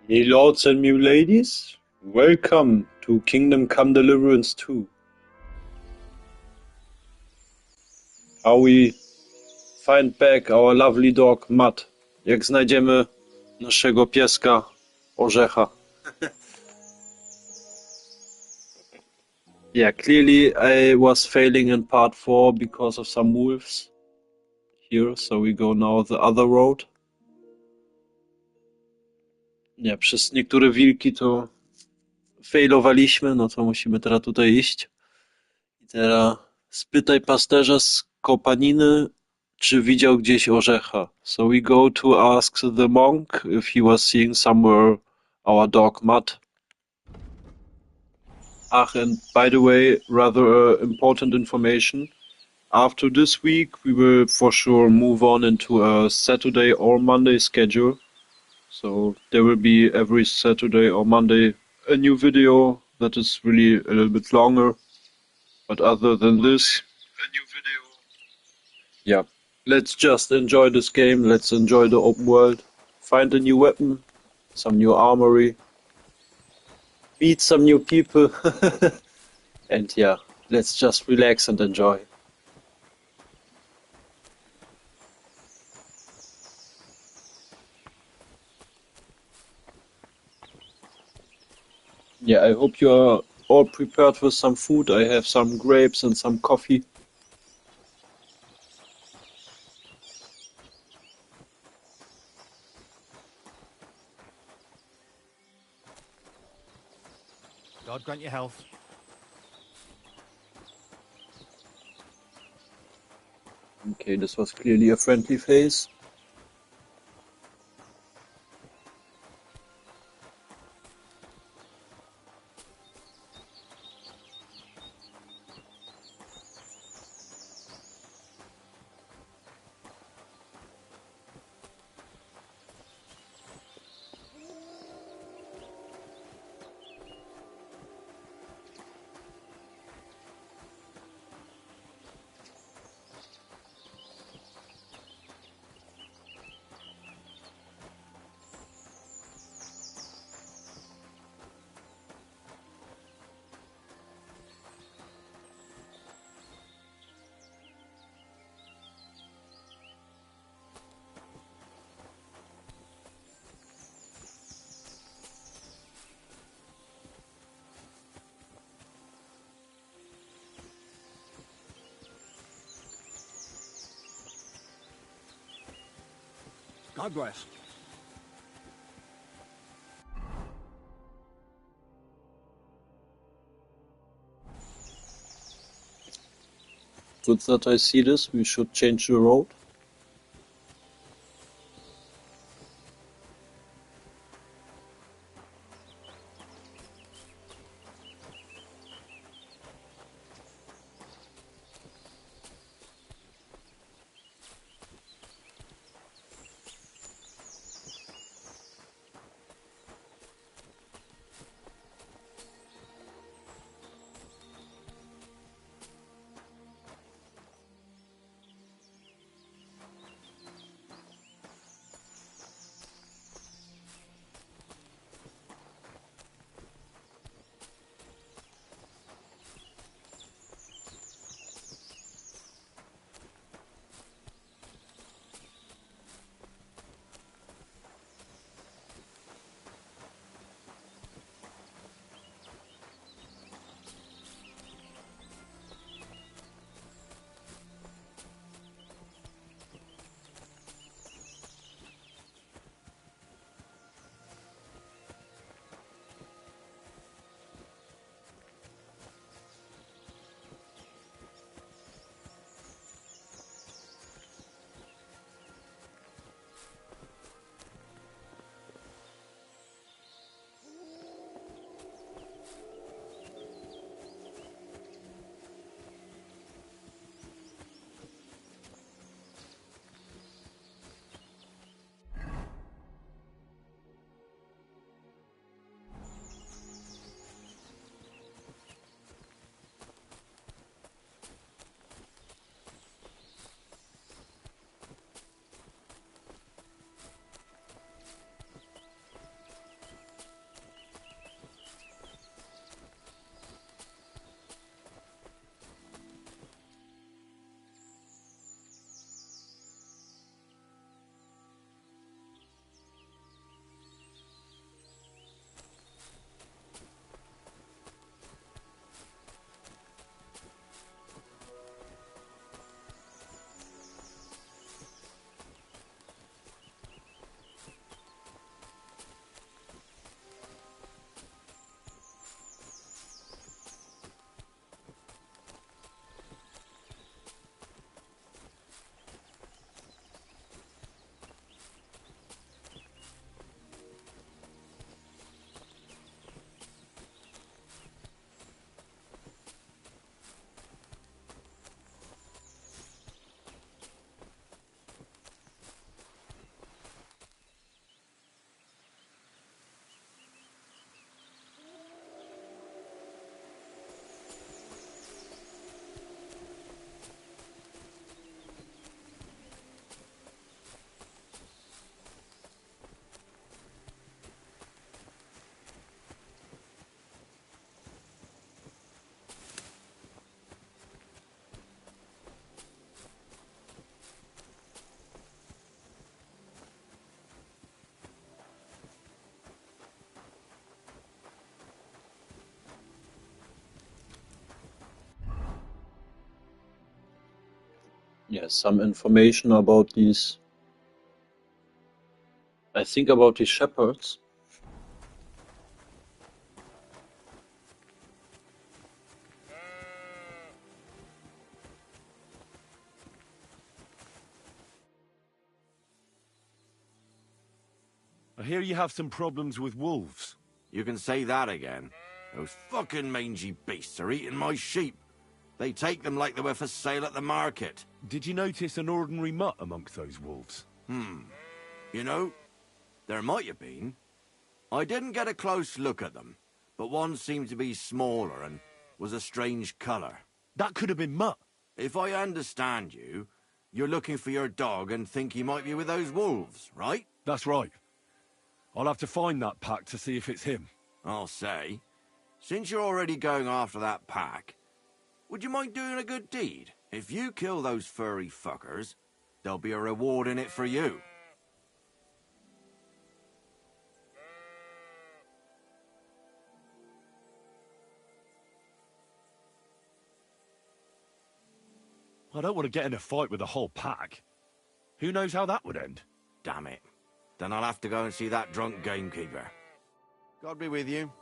Me lords and me ladies, welcome to Kingdom Come Deliverance 2. How we find back our lovely dog Mutt. Jak znajdziemy naszego pieska Orzecha. Yeah, clearly I was failing in part 4 because of some wolves here, so we go now the other road. Nie, przez niektóre wilki to failowaliśmy, no to musimy teraz tutaj iść. I teraz spytaj pasterza z kopaniny, czy widział gdzieś orzecha. So we go to ask the monk if he was seeing somewhere our dog Mutt. Ach, and by the way, rather important information. After this week, we will for sure move on into a Saturday or Monday schedule. So there will be every Saturday or Monday a new video that is really a little bit longer. But other than this, a new video. Yeah, let's just enjoy this game. Let's enjoy the open world. Find a new weapon, some new armory, meet some new people. And yeah, let's just relax and enjoy. Yeah, I hope you are all prepared with some food. I have some grapes and some coffee. God grant you health. Okay, this was clearly a friendly face. God bless. Good that I see this. We should change the road. Yeah, some information about these. I think about these shepherds. I hear you have some problems with wolves. You can say that again. Those fucking mangy beasts are eating my sheep. They take them like they were for sale at the market. Did you notice an ordinary mutt amongst those wolves? You know, there might have been. I didn't get a close look at them, but one seemed to be smaller and was a strange colour. That could have been Mutt. If I understand you, you're looking for your dog and think he might be with those wolves, right? That's right. I'll have to find that pack to see if it's him. I'll say, since you're already going after that pack, would you mind doing a good deed? If you kill those furry fuckers, there'll be a reward in it for you. I don't want to get in a fight with the whole pack. Who knows how that would end? Damn it. Then I'll have to go and see that drunk gamekeeper. God be with you.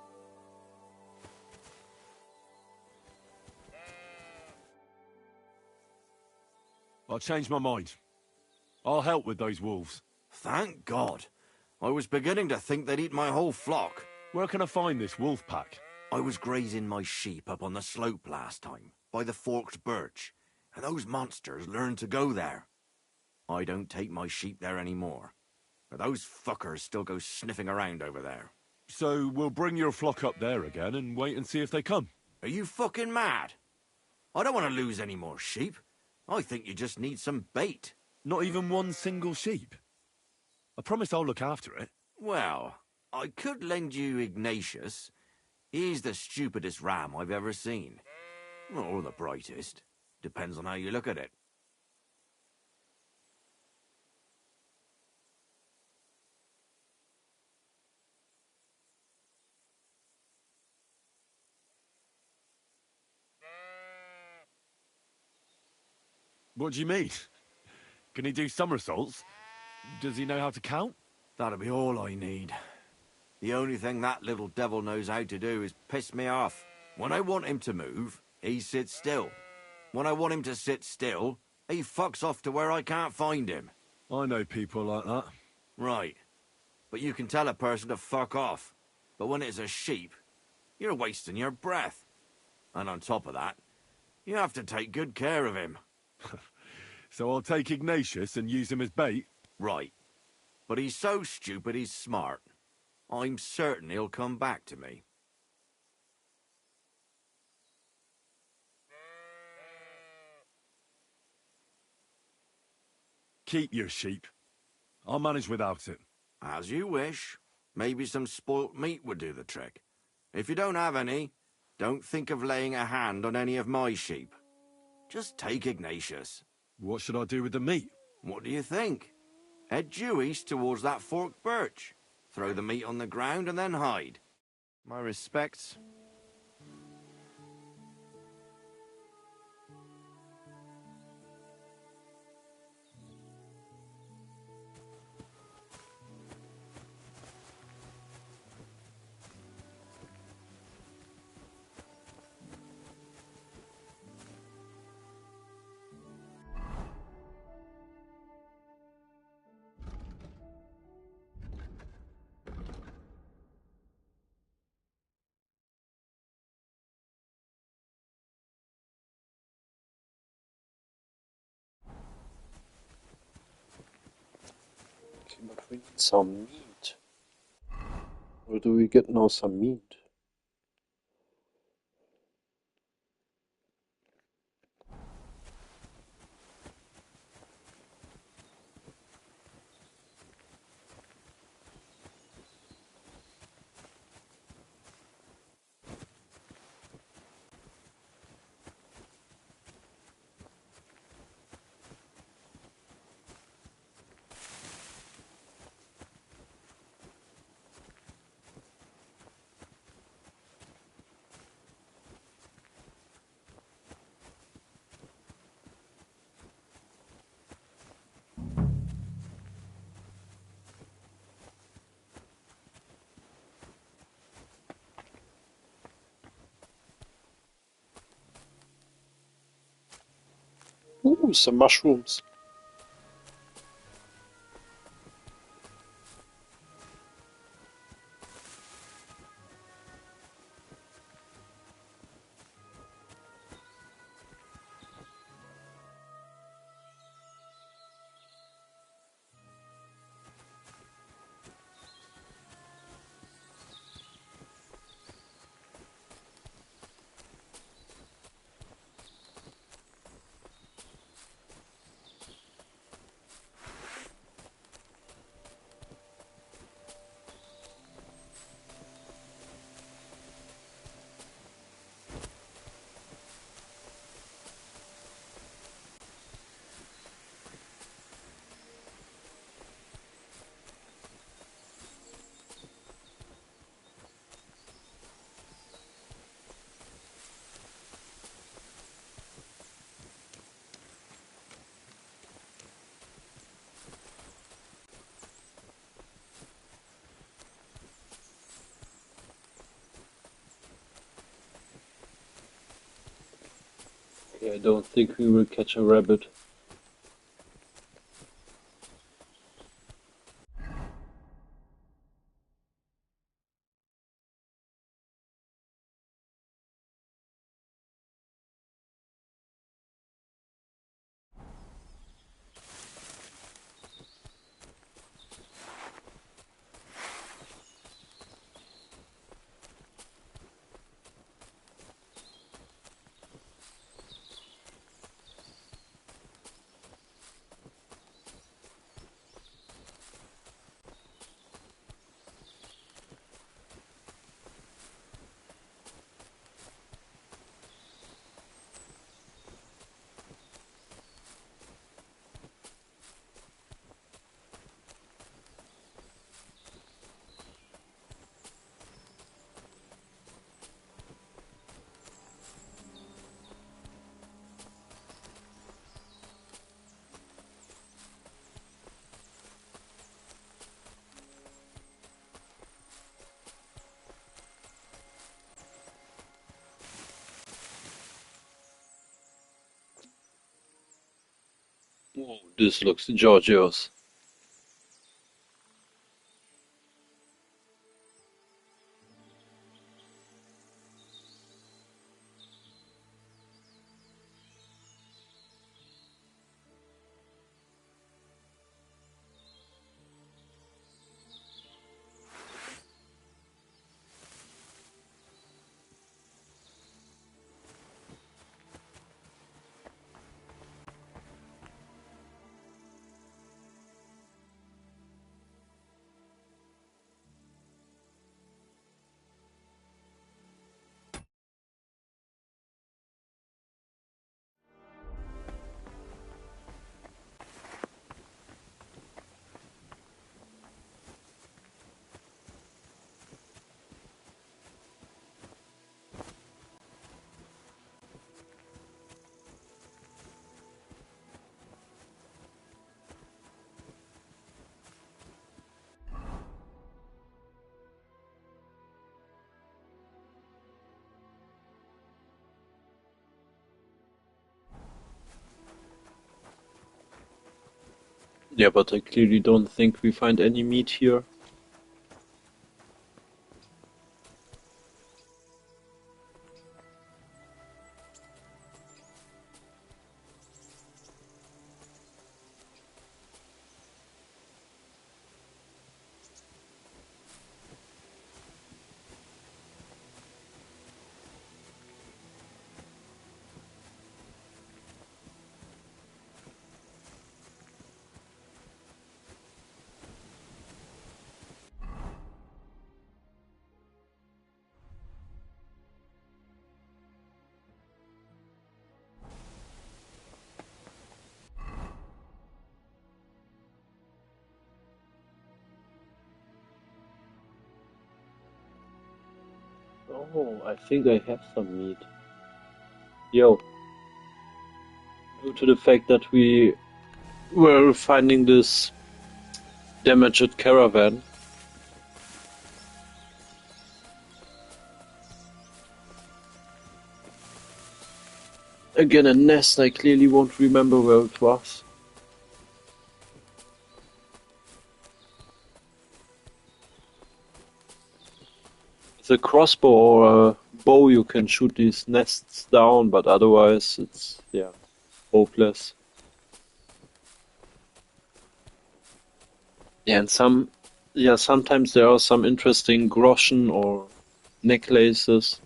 I'll change my mind. I'll help with those wolves. Thank God. I was beginning to think they'd eat my whole flock. Where can I find this wolf pack? I was grazing my sheep up on the slope last time, by the forked birch, and those monsters learned to go there. I don't take my sheep there anymore, but those fuckers still go sniffing around over there. So we'll bring your flock up there again and wait and see if they come. Are you fucking mad? I don't want to lose any more sheep. I think you just need some bait. Not even one single sheep. I promise I'll look after it. Well, I could lend you Ignatius. He's the stupidest ram I've ever seen. Or the brightest. Depends on how you look at it. What do you mean? Can he do somersaults? Does he know how to count? That'll be all I need. The only thing that little devil knows how to do is piss me off. When I want him to move, he sits still. When I want him to sit still, he fucks off to where I can't find him. I know people like that. Right. But you can tell a person to fuck off. But when it's a sheep, you're wasting your breath. And on top of that, you have to take good care of him. So I'll take Ignatius and use him as bait? Right. But he's so stupid he's smart. I'm certain he'll come back to me. Keep your sheep. I'll manage without it. As you wish. Maybe some spoilt meat would do the trick. If you don't have any, don't think of laying a hand on any of my sheep. Just take Ignatius. What should I do with the meat? What do you think? Head due east towards that forked birch. Throw the meat on the ground and then hide. My respects. Okay, but we need some meat. Where do we get now some meat? Ooh, some mushrooms. Okay, I don't think we will catch a rabbit. Oh, this looks Georgios. Yeah, but I clearly don't think we find any meat here. Oh, I think I have some meat. Yo, due to the fact that we were finding this damaged caravan, Again, a nest. I clearly won't remember where it was. With a crossbow or a bow, you can shoot these nests down, but otherwise, it's, yeah, hopeless. Yeah, and sometimes there are some interesting groschen or necklaces.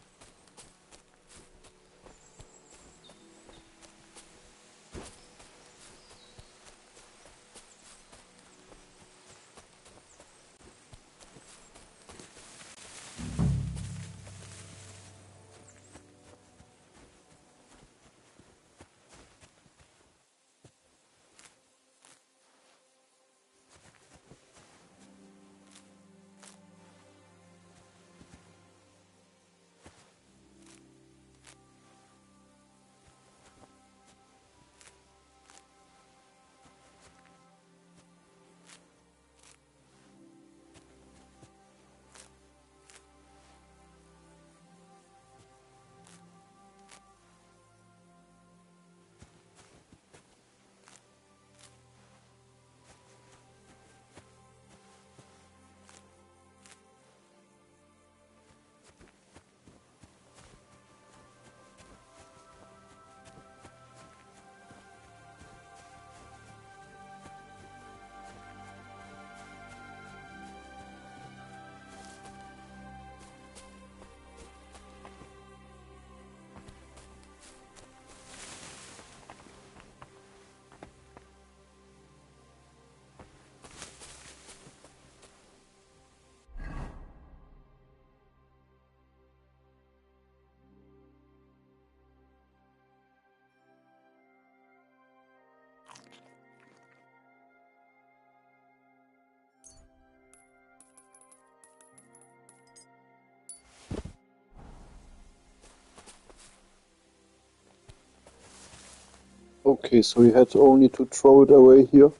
Okay, so we had only to throw it away here,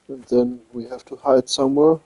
and then we have to hide somewhere.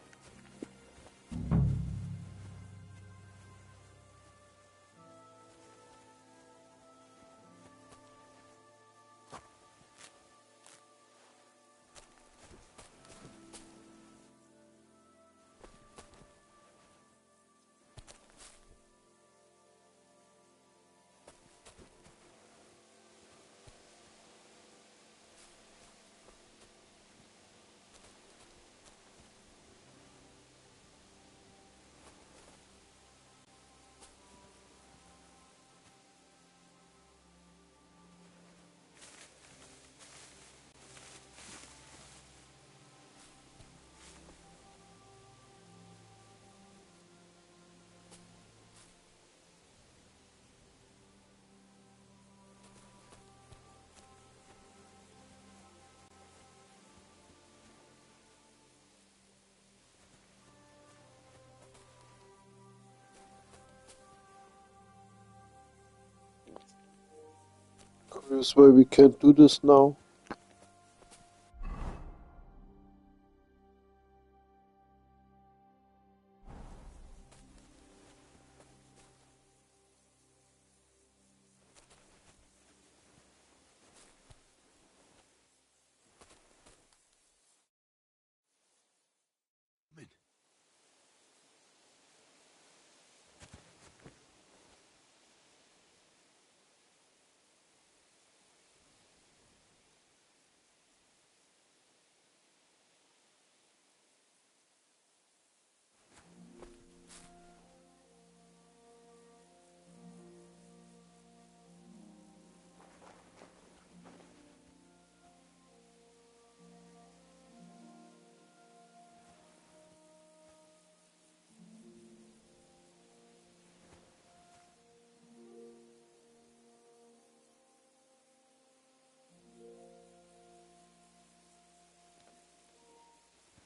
Curious why we can't do this now.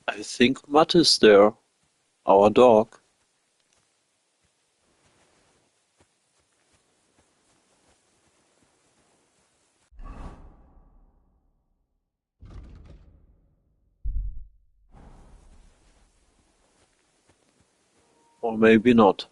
I think Mutt is there, our dog. Or maybe not.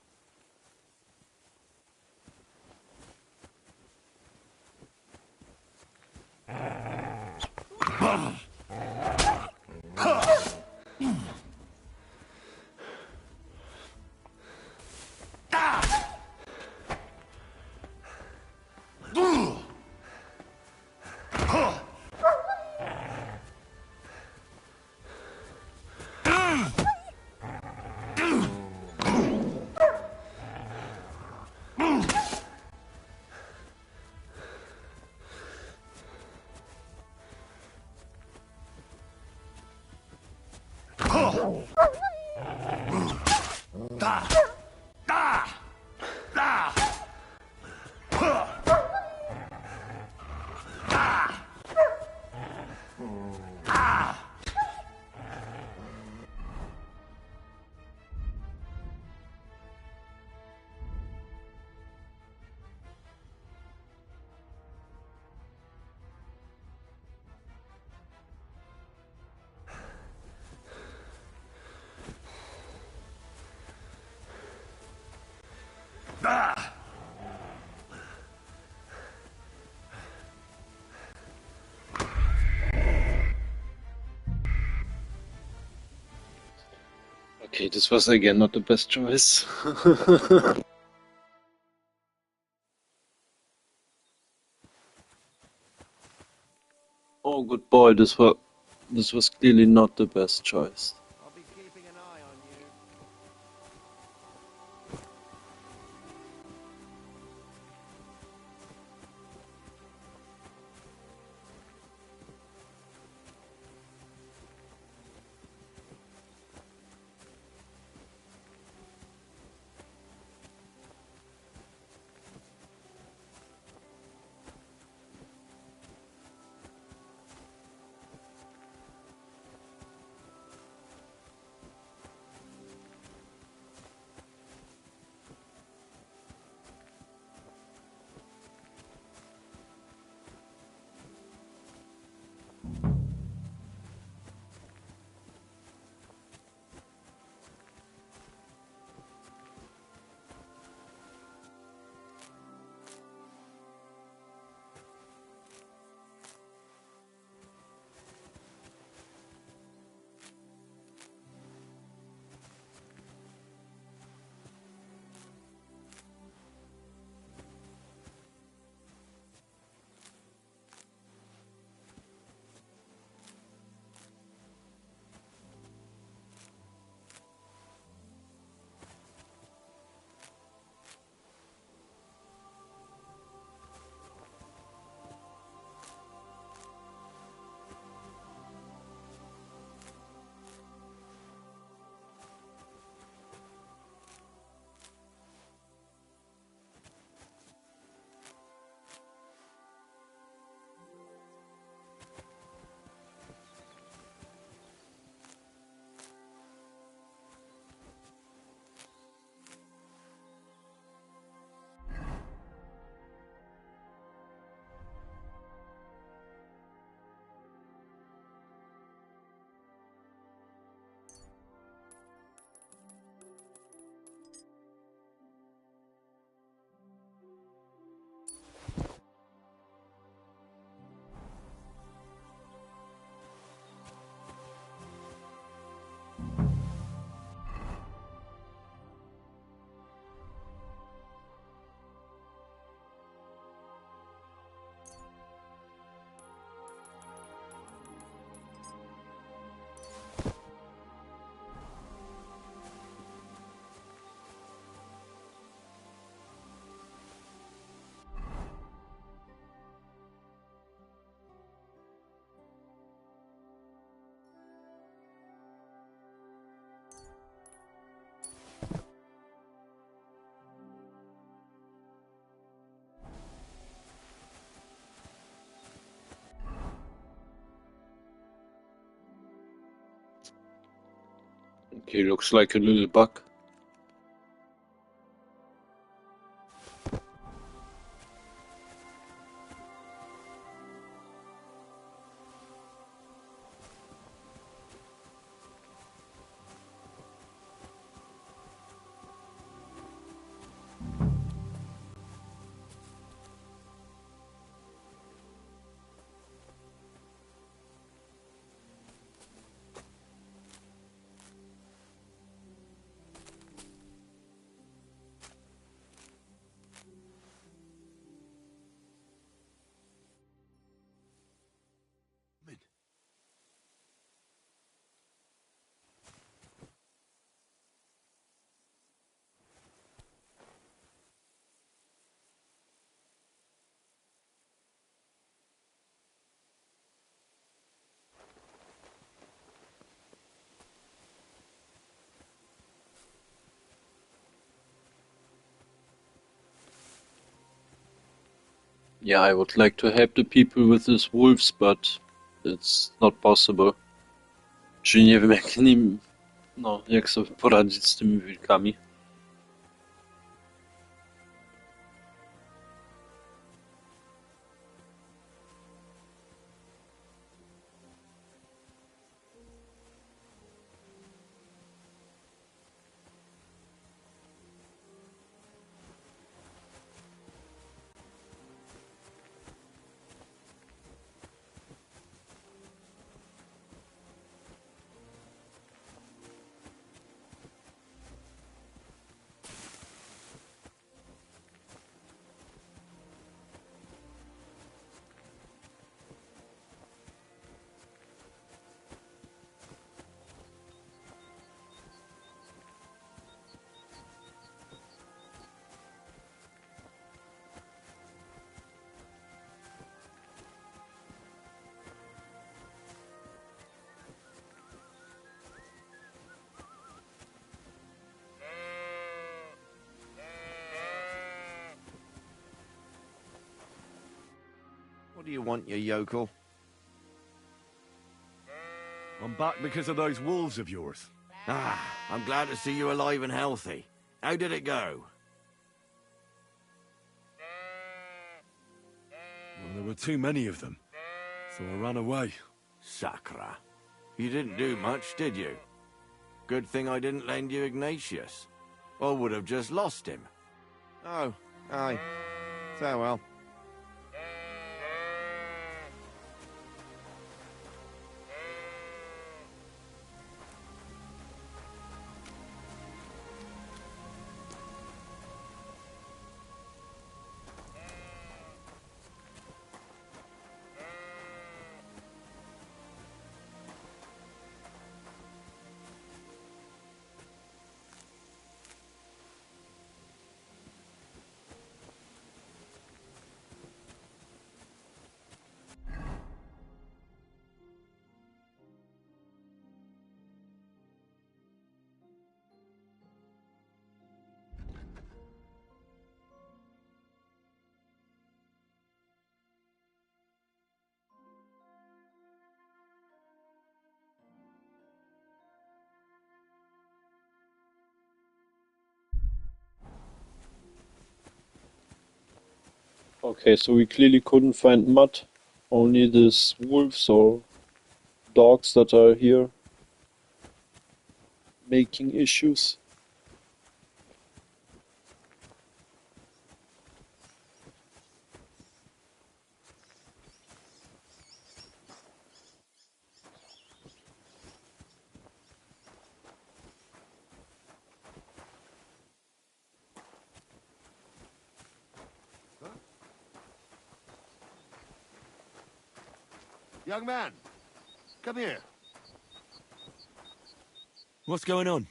Okay, this was again not the best choice. Oh, good boy, this was clearly not the best choice. I'll be keeping an eye on you. Okay, looks like a little bug. Yeah, I would like to help the people with these wolves, but it's not possible. Czyli nie wiem jak nim... No, jak sobie poradzić z tymi wilkami. What do you want, you yokel? I'm back because of those wolves of yours. Ah, I'm glad to see you alive and healthy. How did it go? Well, there were too many of them, so I ran away. Sacra. You didn't do much, did you? Good thing I didn't lend you Ignatius. I would have just lost him. Oh, aye. Farewell. Okay, so we clearly couldn't find Mutt. Only these wolves or dogs that are here making issues. Young man, come here. What's going on?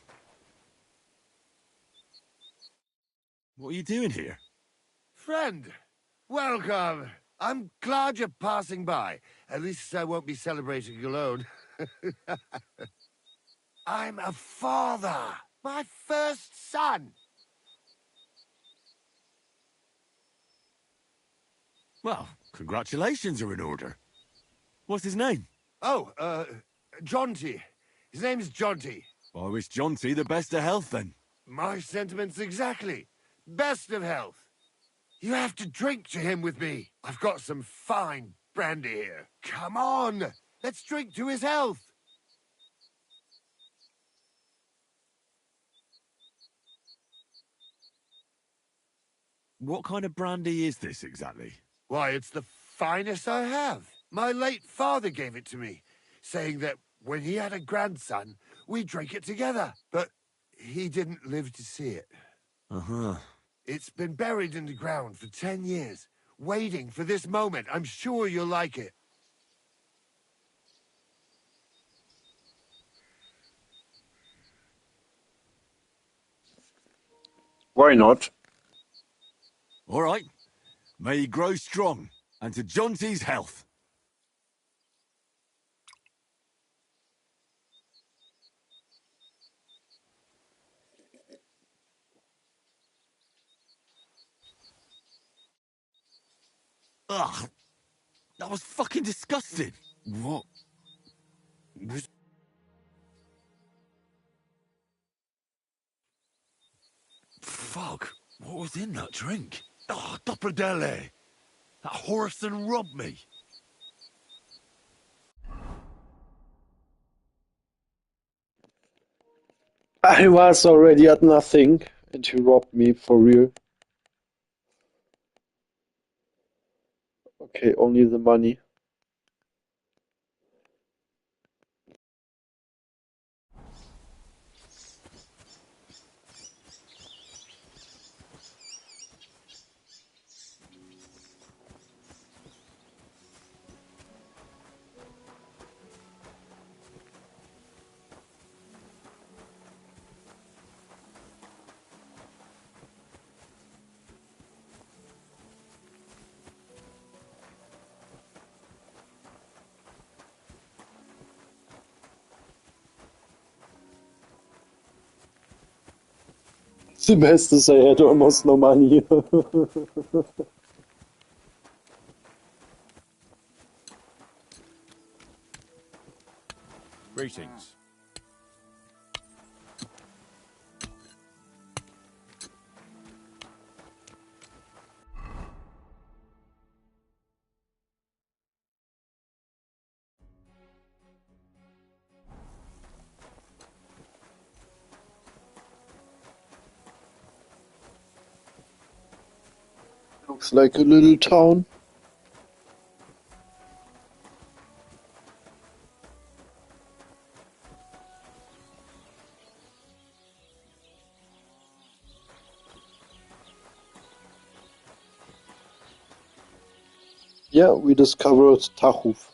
What are you doing here? Friend, welcome. I'm glad you're passing by. At least I won't be celebrating alone. I'm a father. My first son. Well, congratulations are in order. What's his name? Oh, Jonty. His name's Jonty. I wish Jonty the best of health then. My sentiments exactly. Best of health. You have to drink to him with me. I've got some fine brandy here. Come on. Let's drink to his health. What kind of brandy is this exactly? Why, it's the finest I have. My late father gave it to me, saying that when he had a grandson, we drank it together. But he didn't live to see it. Uh-huh. It's been buried in the ground for 10 years, waiting for this moment. I'm sure you'll like it. Why not? All right. May he grow strong, and to Jonty's health. Ugh. That was fucking disgusting. What? Was... Fuck. What was in that drink? Oh, Dopperdelle. That Horson robbed me. I was already at nothing, and he robbed me for real. Okay, only the money. The best is I had almost no money. Greetings. Looks like a little town. Yeah, we discovered Tachów.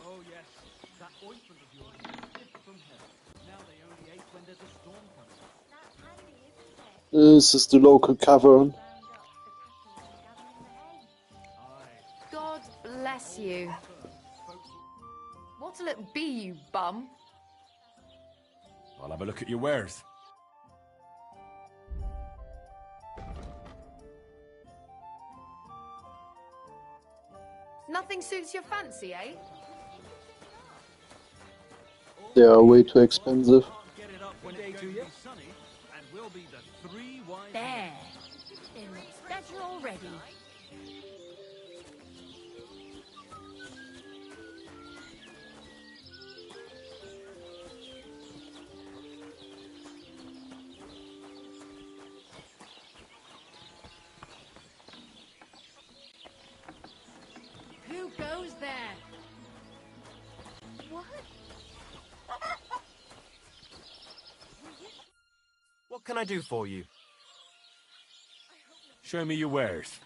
Oh yes, that ointment of yours is a gift from heaven. Now they only ache when there's a storm coming. That's handy, isn't it? This is the local cavern. Round up the cattle and gather in the hay. Aye. God bless you. Folks What'll it be, you bum? I'll have a look at your wares. Nothing suits your fancy, eh? They are way too expensive. get it up when it's going to be sunny, and we'll be the three wise men. There. It looks better already. Who goes there? What? What can I do for you? Show me your wares.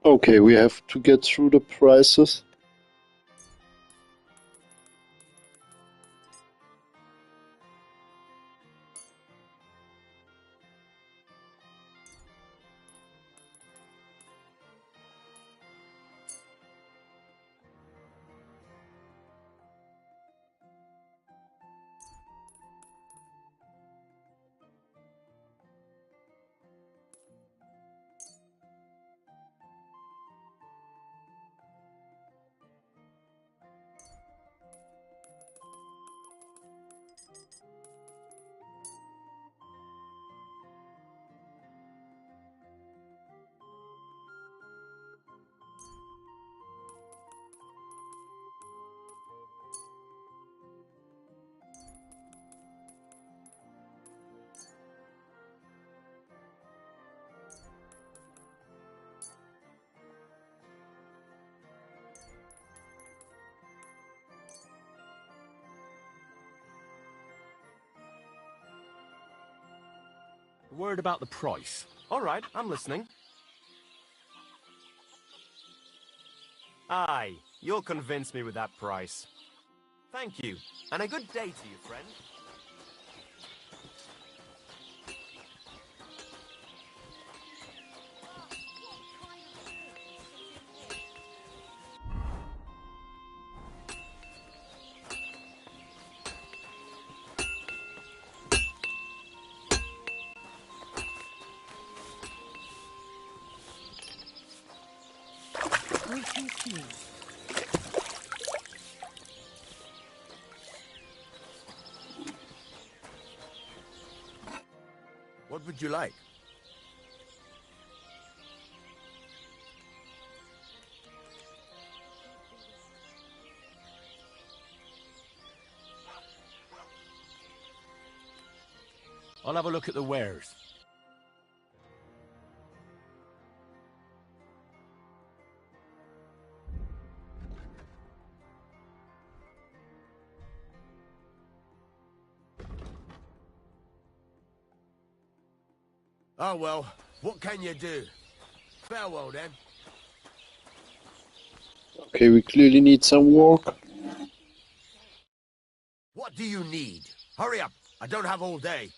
Okay, we have to get through the prices. Word about the price. All right, I'm listening. Aye, you'll convince me with that price. Thank you, and a good day to you, friend. confused. What would you like? I'll have a look at the wares. Oh well, what can you do? Farewell then. Okay, we clearly need some work. What do you need? Hurry up, I don't have all day.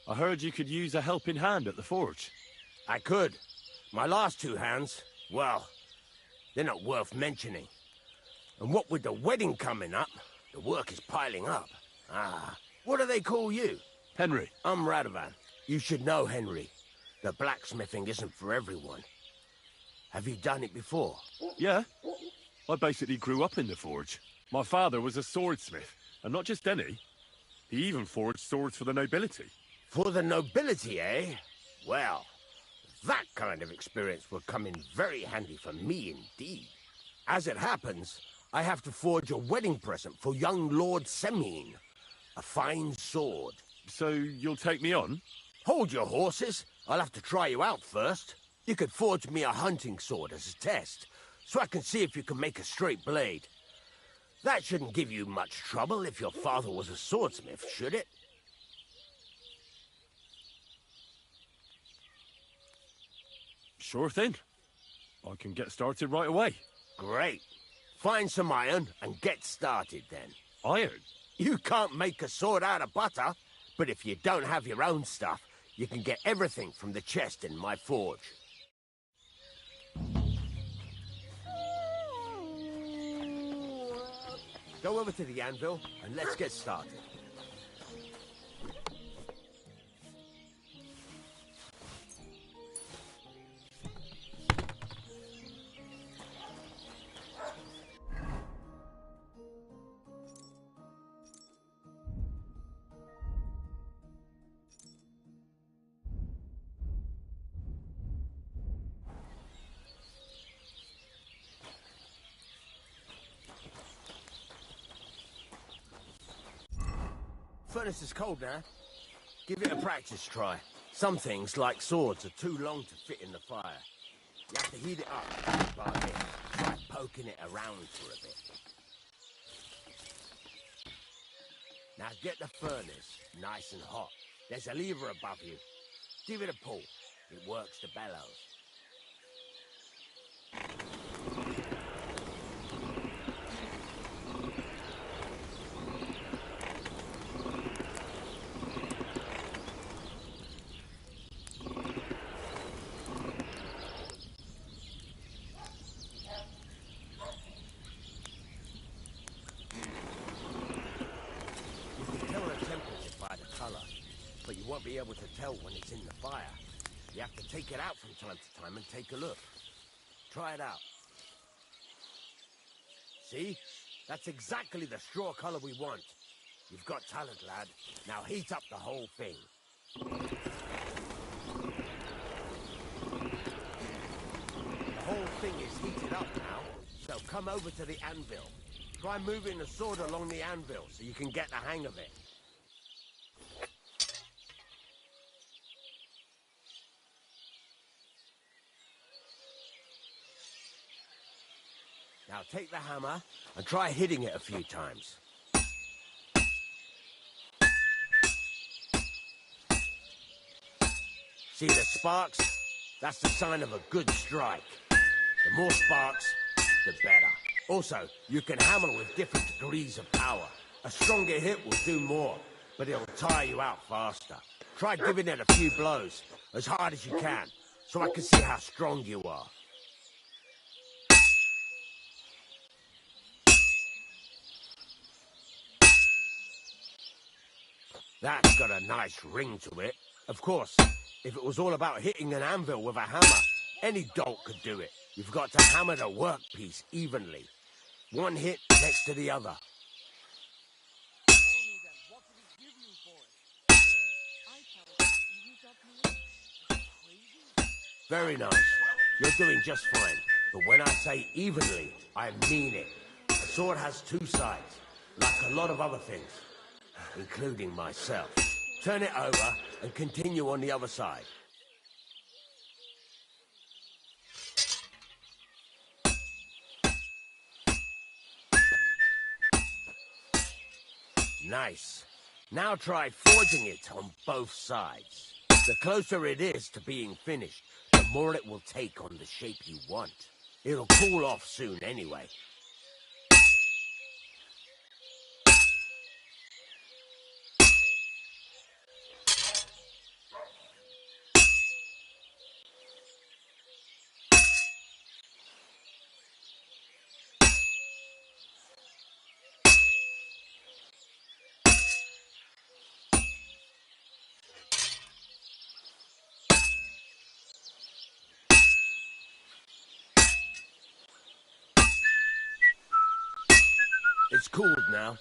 I heard you could use a helping hand at the forge. I could. My last two hands, well, they're not worth mentioning. And what with the wedding coming up, the work is piling up. Ah, what do they call you? Henry. I'm Radovan. You should know, Henry. The blacksmithing isn't for everyone. Have you done it before? Yeah. I basically grew up in the forge. My father was a swordsmith, and not just any. He even forged swords for the nobility. For the nobility, eh? Well, that kind of experience will come in very handy for me indeed. As it happens, I have to forge a wedding present for young Lord Semine. A fine sword. So you'll take me on? Hold your horses. I'll have to try you out first. You could forge me a hunting sword as a test, so I can see if you can make a straight blade. That shouldn't give you much trouble if your father was a swordsmith, should it? Sure thing. I can get started right away. Great. Find some iron and get started then. Iron? You can't make a sword out of butter, but if you don't have your own stuff, you can get everything from the chest in my forge. Go over to the anvil and let's get started. Furnace is cold now. Give it a practice try. Some things, like swords, are too long to fit in the fire. You have to heat it up, like this. Try poking it around for a bit. Now get the furnace nice and hot. There's a lever above you. Give it a pull. It works the bellows. Won't be able to tell when it's in the fire. You have to take it out from time to time and take a look. Try it out. See? That's exactly the straw color we want. You've got talent, lad. Now heat up the whole thing. The whole thing is heated up now, so come over to the anvil. Try moving the sword along the anvil so you can get the hang of it. Now take the hammer and try hitting it a few times. See the sparks? That's the sign of a good strike. The more sparks, the better. Also, you can hammer with different degrees of power. A stronger hit will do more, but it'll tire you out faster. Try giving it a few blows, as hard as you can, so I can see how strong you are. That's got a nice ring to it. Of course, if it was all about hitting an anvil with a hammer, any dolt could do it. You've got to hammer the workpiece evenly. One hit next to the other. Very nice. You're doing just fine. But when I say evenly, I mean it. A sword has two sides, like a lot of other things, including myself. Turn it over and continue on the other side. Nice. Now try forging it on both sides. The closer it is to being finished, the more it will take on the shape you want. It'll cool off soon anyway. It's cooled now.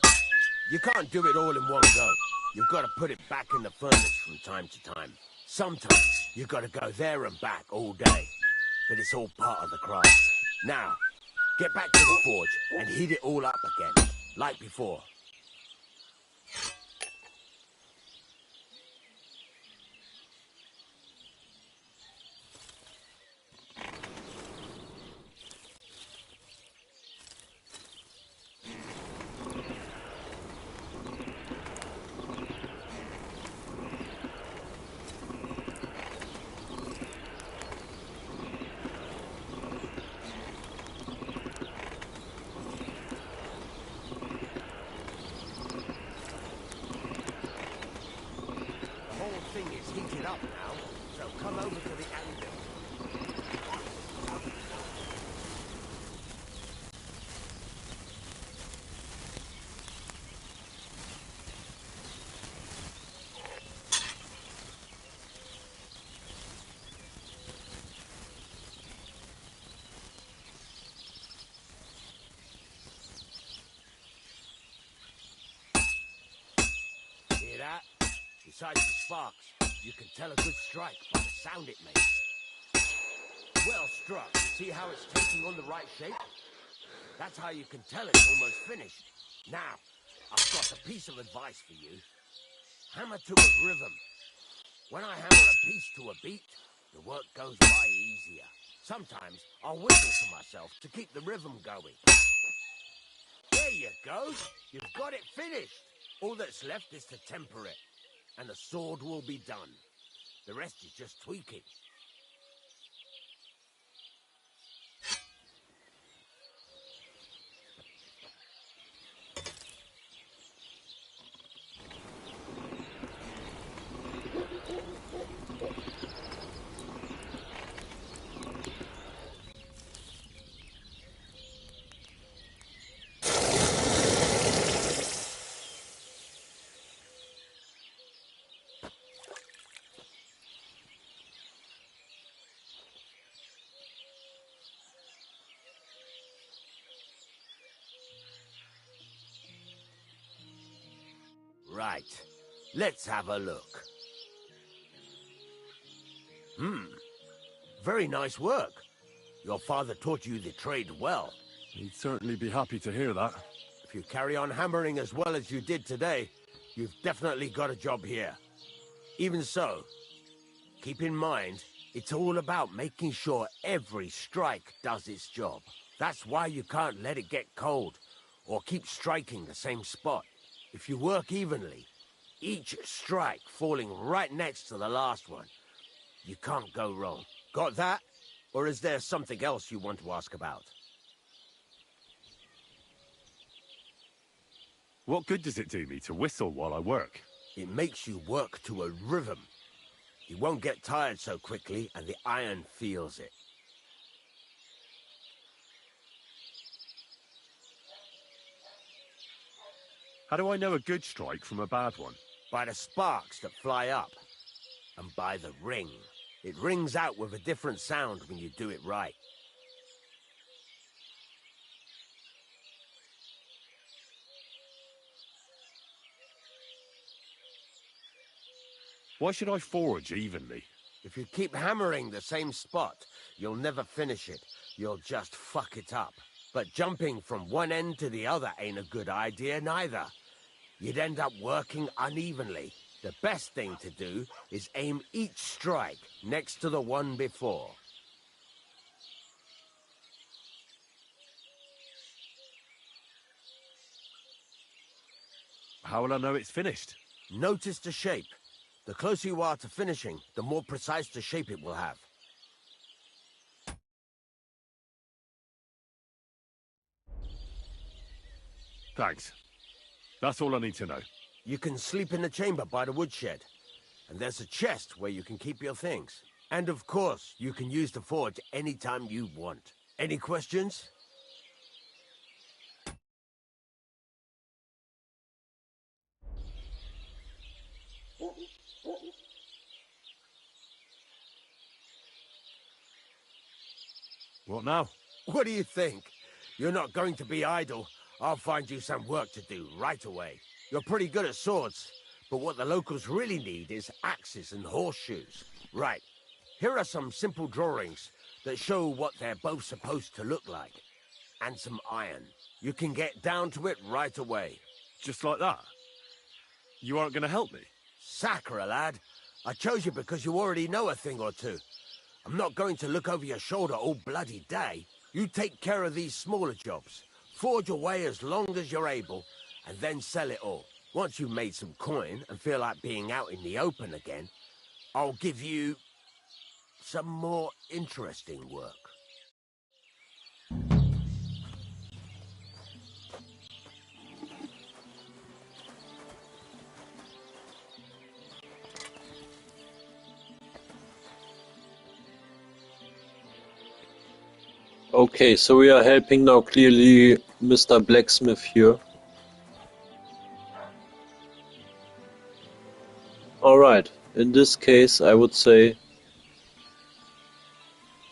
You can't do it all in one go. You've got to put it back in the furnace from time to time. Sometimes you've got to go there and back all day. But it's all part of the craft. Now, get back to the forge and heat it all up again, like before. Thing is heated up now, so come over to the anvil. Hear that? Besides the sparks, you can tell a good strike by the sound it makes. Well struck. See how it's taking on the right shape? That's how you can tell it's almost finished. Now, I've got a piece of advice for you. Hammer to a rhythm. When I hammer a piece to a beat, the work goes by easier. Sometimes I'll whistle to myself to keep the rhythm going. There you go. You've got it finished. All that's left is to temper it, and the sword will be done. The rest is just tweaking. Right. Let's have a look. Very nice work. Your father taught you the trade well. He'd certainly be happy to hear that. If you carry on hammering as well as you did today, you've definitely got a job here. Even so, keep in mind, it's all about making sure every strike does its job. That's why you can't let it get cold, or keep striking the same spot. If you work evenly, each strike falling right next to the last one, you can't go wrong. Got that? Or is there something else you want to ask about? What good does it do me to whistle while I work? It makes you work to a rhythm. You won't get tired so quickly, and the iron feels it. How do I know a good strike from a bad one? By the sparks that fly up, and by the ring. It rings out with a different sound when you do it right. Why should I forge evenly? If you keep hammering the same spot, you'll never finish it. You'll just fuck it up. But jumping from one end to the other ain't a good idea neither. You'd end up working unevenly. The best thing to do is aim each strike next to the one before. How will I know it's finished? Notice the shape. The closer you are to finishing, the more precise the shape it will have. Thanks. That's all I need to know. You can sleep in the chamber by the woodshed. And there's a chest where you can keep your things. And of course, you can use the forge anytime you want. Any questions? What now? What do you think? You're not going to be idle. I'll find you some work to do right away. You're pretty good at swords, but what the locals really need is axes and horseshoes. Right. Here are some simple drawings that show what they're both supposed to look like. And some iron. You can get down to it right away. Just like that? You aren't going to help me? Sacre, lad. I chose you because you already know a thing or two. I'm not going to look over your shoulder all bloody day. You take care of these smaller jobs. Forge away as long as you're able, and then sell it all. Once you've made some coin and feel like being out in the open again, I'll give you some more interesting work. Okay, so we are helping now clearly Mr. Blacksmith here. Alright, in this case I would say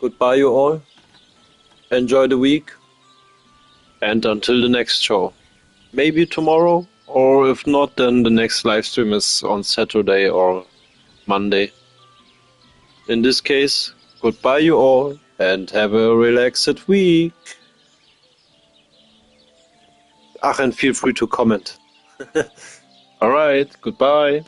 goodbye you all, enjoy the week, and until the next show. Maybe tomorrow, or if not then the next live stream is on Saturday or Monday. In this case, goodbye you all, and have a relaxed week. Ach, and feel free to comment. Alright, goodbye.